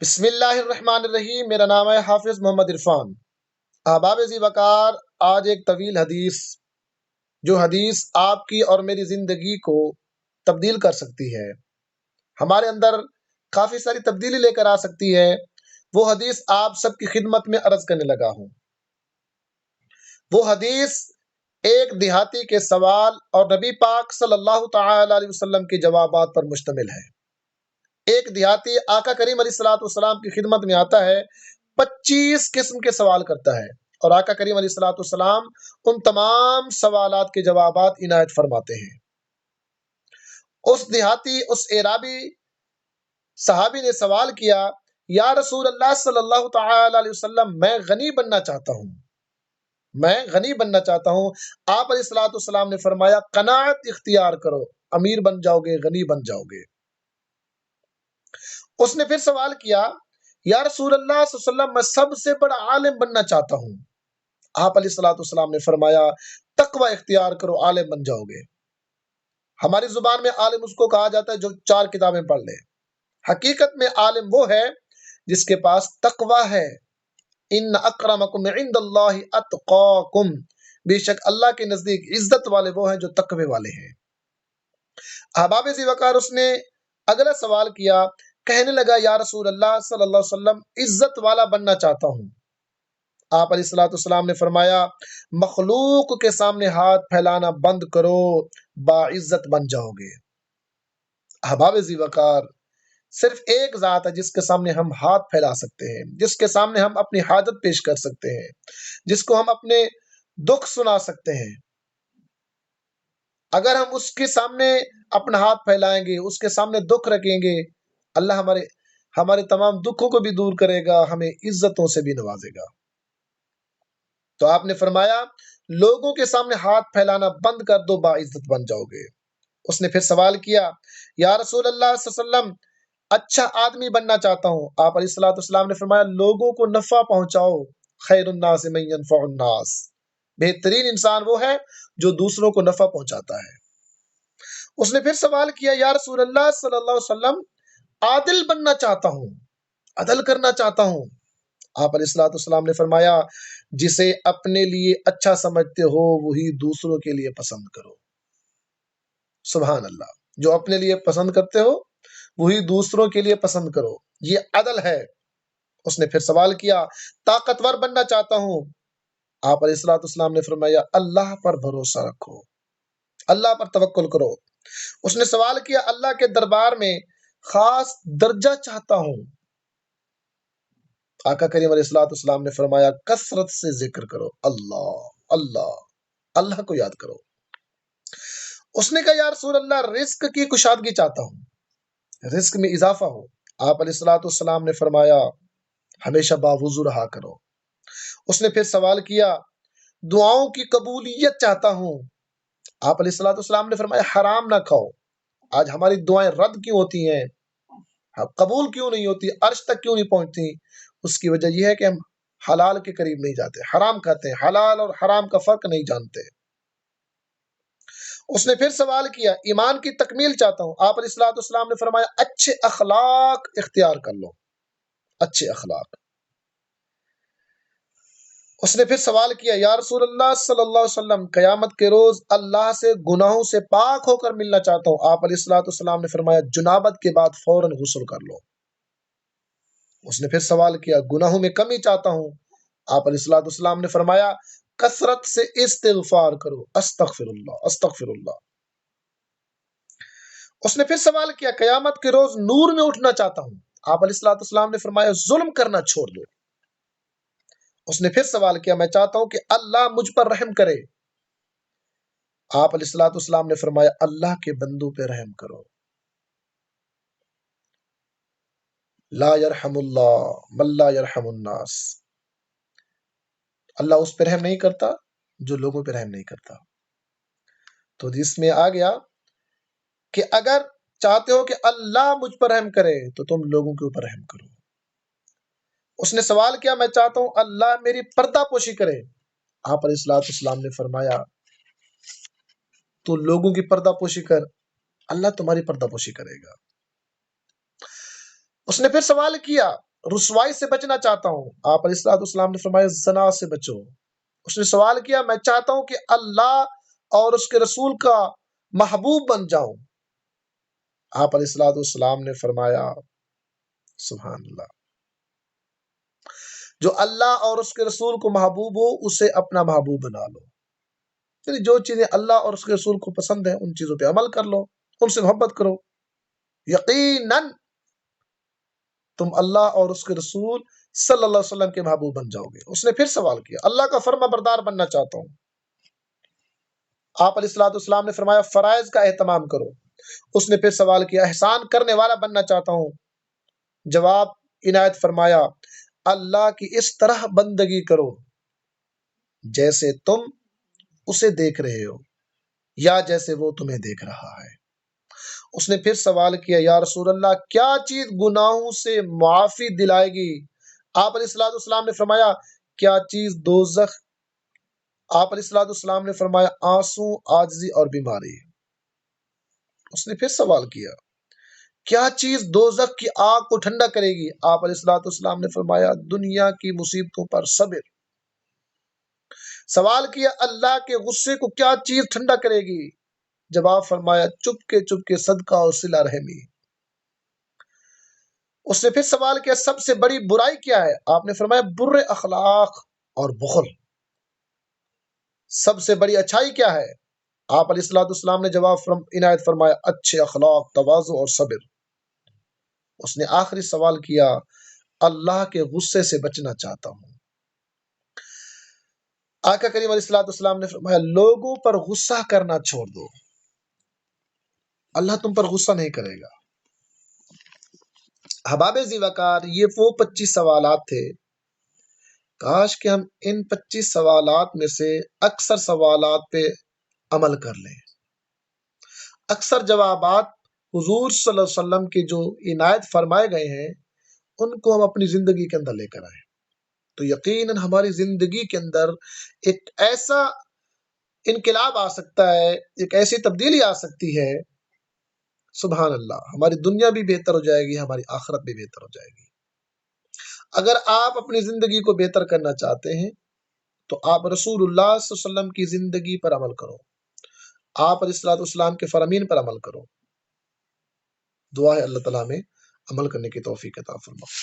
بسم اللہ الرحمن الرحیم۔ میرا نام ہے حافظ محمد عرفان۔ احباب ذی وقار، آج ایک طویل حدیث، جو حدیث آپ کی اور میری زندگی کو تبدیل کر سکتی ہے، ہمارے اندر کافی ساری تبدیلی لے کر آ سکتی ہے، وہ حدیث آپ سب کی خدمت میں عرض کرنے لگا ہوں۔ وہ حدیث ایک دیہاتی کے سوال اور نبی پاک صلی اللہ تعالی علیہ وسلم کے جوابات پر مشتمل ہے۔ ایک دیہاتی آقا کریم علیہ الصلوۃ والسلام کی خدمت میں آتا ہے، 25 قسم کے سوال کرتا ہے، اور آقا کریم علیہ الصلوۃ والسلام ان تمام سوالات کے جوابات عنایت فرماتے ہیں۔ اس دیہاتی، اس اعرابی صحابی نے سوال کیا، یا رسول اللہ صلی اللہ تعالی علیہ وسلم، میں غنی بننا چاہتا ہوں، میں غنی بننا چاہتا ہوں۔ آپ علیہ الصلوۃ والسلام نے فرمایا، قناعت اختیار کرو، امیر بن جاؤ گے، غنی بن جاؤ گے۔ اس نے پھر سوال کیا، یا رسول اللہ صلی اللہ علیہ وسلم، میں سب سے بڑا عالم بننا چاہتا ہوں۔ آپ علیہ الصلوۃ والسلام نے فرمایا، تقوی اختیار کرو، عالم بن جاؤ گے۔ ہماری زبان میں عالم اس کو کہا جاتا ہے جو 4 کتابیں پڑھ لے۔ حقیقت میں عالم وہ ہے جس کے پاس تقوی ہے۔ ان اکرمکم عند اللہ اتقاکم، بے شک اللہ کے نزدیک عزت والے وہ ہیں جو تقوی والے ہیں۔ احباب ذی وقار، اس نے اگلا سوال کیا، کہنے لگا، یا رسول اللہ صلی اللہ علیہ وسلم، عزت والا بننا چاہتا ہوں۔ آپ علیہ الصلوۃ والسلام نے فرمایا، مخلوق کے سامنے ہاتھ پھیلانا بند کرو، باعزت بن جاؤ گے۔ احباب ذی وقار، صرف ایک ذات ہے جس کے سامنے ہم ہاتھ پھیلا سکتے ہیں، جس کے سامنے ہم اپنی حاجت پیش کر سکتے ہیں، جس کو ہم اپنے دکھ سنا سکتے ہیں۔ اگر ہم اس کے سامنے اپنا ہاتھ پھیلائیں گے، اس کے سامنے دکھ رکھیں گے، اللہ ہمارے تمام دکھوں کو بھی دور کرے گا، ہمیں عزتوں سے بھی نوازے گا۔ تو آپ نے فرمایا، لوگوں کے سامنے ہاتھ پھیلانا بند کر دو، باعزت بن جاؤ گے۔ اس نے پھر سوال کیا، یا رسول اللہ صلی اللہ علیہ وسلم، اچھا آدمی بننا چاہتا ہوں۔ آپ علیہ الصلوۃ والسلام نے فرمایا، لوگوں کو نفع پہنچاؤ، خیر الناس من ينفع الناس، بہترین انسان وہ ہے جو دوسروں کو نفع پہنچاتا ہے۔ اس نے پھر سوال کیا، یا رسول اللہ صلی اللہ علیہ وسلم، عادل بننا چاہتا ہوں، عدل کرنا چاہتا ہوں۔ آپ علیہ الصلوۃ والسلام نے فرمایا، جسے اپنے لیے اچھا سمجھتے ہو وہی دوسروں کے لیے پسند کرو۔ سبحان اللہ، جو اپنے لیے پسند کرتے ہو وہی دوسروں کے لیے پسند کرو، یہ عدل ہے۔ اس نے پھر سوال کیا، طاقتور بننا چاہتا ہوں۔ آپ علیہ الصلوۃ والسلام نے فرمایا، اللہ پر بھروسہ رکھو، اللہ پر توکل کرو۔ اس نے سوال کیا، اللہ کے دربار میں خاص درجہ چاہتا ہوں۔ آقا کریم علیہ الصلوۃ والسلام نے فرمایا، کثرت سے ذکر کرو، اللہ اللہ، اللہ کو یاد کرو۔ اس نے کہا، یا رسول اللہ، رزق کی کشادگی چاہتا ہوں، رزق میں اضافہ ہو۔ آپ علیہ الصلوۃ والسلام نے فرمایا، ہمیشہ باوضو رہا کرو۔ اس نے پھر سوال کیا، دعاؤں کی قبولیت چاہتا ہوں۔ آپ علیہ الصلوۃ والسلام نے فرمایا، حرام نہ کھاؤ۔ آج ہماری دعائیں رد کیوں ہوتی ہیں، قبول کیوں نہیں ہوتی، عرش تک کیوں نہیں پہنچتی؟ اس کی وجہ یہ ہے کہ ہم حلال کے قریب نہیں جاتے، حرام کھاتے ہیں، حلال اور حرام کا فرق نہیں جانتے۔ اس نے پھر سوال کیا، ایمان کی تکمیل چاہتا ہوں۔ آپ علیہ الصلوۃ والسلام نے فرمایا، اچھے اخلاق اختیار کر لو، اچھے اخلاق۔ اس نے پھر سوال کیا، یا رسول اللہ صلی اللہ علیہ وسلم، قیامت کے روز اللہ سے گناہوں سے پاک ہو کر ملنا چاہتا ہوں۔ آپ علیہ الصلوۃ والسلام نے فرمایا، جنابت کے بعد فوراً غسل کر لو۔ اس نے پھر سوال کیا، گناہوں میں کمی چاہتا ہوں۔ آپ علیہ الصلوۃ والسلام نے فرمایا، کثرت سے استغفار کرو، استغفر اللہ استغفر اللہ۔ اس نے پھر سوال کیا، قیامت کے روز نور میں اٹھنا چاہتا ہوں۔ آپ علیہ الصلوۃ والسلام نے فرمایا، ظلم کرنا چھوڑ دو۔ اس نے پھر سوال کیا، میں چاہتا ہوں کہ اللہ مجھ پر رحم کرے۔ آپ علیہ الصلوۃ والسلام نے فرمایا، اللہ کے بندوں پہ رحم کرو۔ لا یرحم اللہ من لا یرحم الناس، اللہ اس پہ رحم نہیں کرتا جو لوگوں پہ رحم نہیں کرتا۔ تو اس میں آ گیا کہ اگر چاہتے ہو کہ اللہ مجھ پر رحم کرے تو تم لوگوں کے اوپر رحم کرو۔ اس نے سوال کیا، میں چاہتا ہوں اللہ میری پردہ پوشی کرے۔ آپ علیہ الصلوۃ والسلام نے فرمایا، تو لوگوں کی پردہ پوشی کر، اللہ تمہاری پردہ پوشی کرے گا۔ اس نے پھر سوال کیا، رسوائی سے بچنا چاہتا ہوں، آپ علیہ السلام نے فرمایا زنا سے بچو۔ اس نے سوال کیا میں چاہتا ہوں کہ اللہ اور اس کے رسول کا محبوب بن جاؤں۔ آپ علیہ السلام نے فرمایا سبحان اللہ، جو اللہ اور اس کے رسول کو محبوب ہو اسے اپنا محبوب بنا لو، یعنی جو چیزیں اللہ اور اس کے رسول کو پسند ہیں ان چیزوں پہ عمل کر لو، ان سے محبت کرو، یقیناً تم اللہ اور اس کے رسول صلی اللہ علیہ وسلم کے محبوب بن جاؤ گے۔ اس نے پھر سوال کیا اللہ کا فرما بردار بننا چاہتا ہوں۔ آپ علیہ السلام نے فرمایا فرائض کا اہتمام کرو۔ اس نے پھر سوال کیا احسان کرنے والا بننا چاہتا ہوں۔ جواب عنایت فرمایا اللہ کی اس طرح بندگی کرو جیسے تم اسے دیکھ رہے ہو یا جیسے وہ تمہیں دیکھ رہا ہے۔ اس نے پھر سوال کیا یا رسول اللہ کیا چیز گناہوں سے معافی دلائے گی؟ آپ علیہ السلام نے فرمایا کیا چیز دوزخ؟ آپ علیہ السلام نے فرمایا آنسو، عاجزی اور بیماری۔ اس نے پھر سوال کیا چیز دوزخ کی آگ کو ٹھنڈا کرے گی؟ آپ علیہ السلام نے فرمایا دنیا کی مصیبتوں پر صبر۔ سوال کیا اللہ کے غصے کو کیا چیز ٹھنڈا کرے گی؟ جواب فرمایا چپ کے صدقہ اور صلہ رحمی۔ اس نے پھر سوال کیا سب سے بڑی برائی کیا ہے؟ آپ نے فرمایا برے اخلاق اور بخل۔ سب سے بڑی اچھائی کیا ہے؟ آپ علیہ السلام نے جواب عنایت فرمایا اچھے اخلاق، تواضع اور صبر۔ اس نے آخری سوال کیا اللہ کے غصے سے بچنا چاہتا ہوں۔ آقا کریم علیہ السلام نے فرمایا لوگوں پر غصہ کرنا چھوڑ دو، اللہ تم پر غصہ نہیں کرے گا۔ احباب ذی وقار، یہ وہ 25 سوالات تھے۔ کاش کہ ہم ان 25 سوالات میں سے اکثر سوالات پہ عمل کر لیں، اکثر جوابات حضور صلی اللہ علیہ وسلم کے جو عنایت فرمائے گئے ہیں ان کو ہم اپنی زندگی کے اندر لے کر آئیں تو یقیناً ہماری زندگی کے اندر ایک ایسا انقلاب آ سکتا ہے، ایک ایسی تبدیلی آ سکتی ہے، سبحان اللہ، ہماری دنیا بھی بہتر ہو جائے گی، ہماری آخرت بھی بہتر ہو جائے گی۔ اگر آپ اپنی زندگی کو بہتر کرنا چاہتے ہیں تو آپ رسول اللہ صلی اللہ علیہ وسلم کی زندگی پر عمل کرو، آپ علیہ السلام کے فرامین پر عمل کرو۔ دعا ہے اللہ تعالیٰ میں عمل کرنے کی توفیق عطا فرمائے۔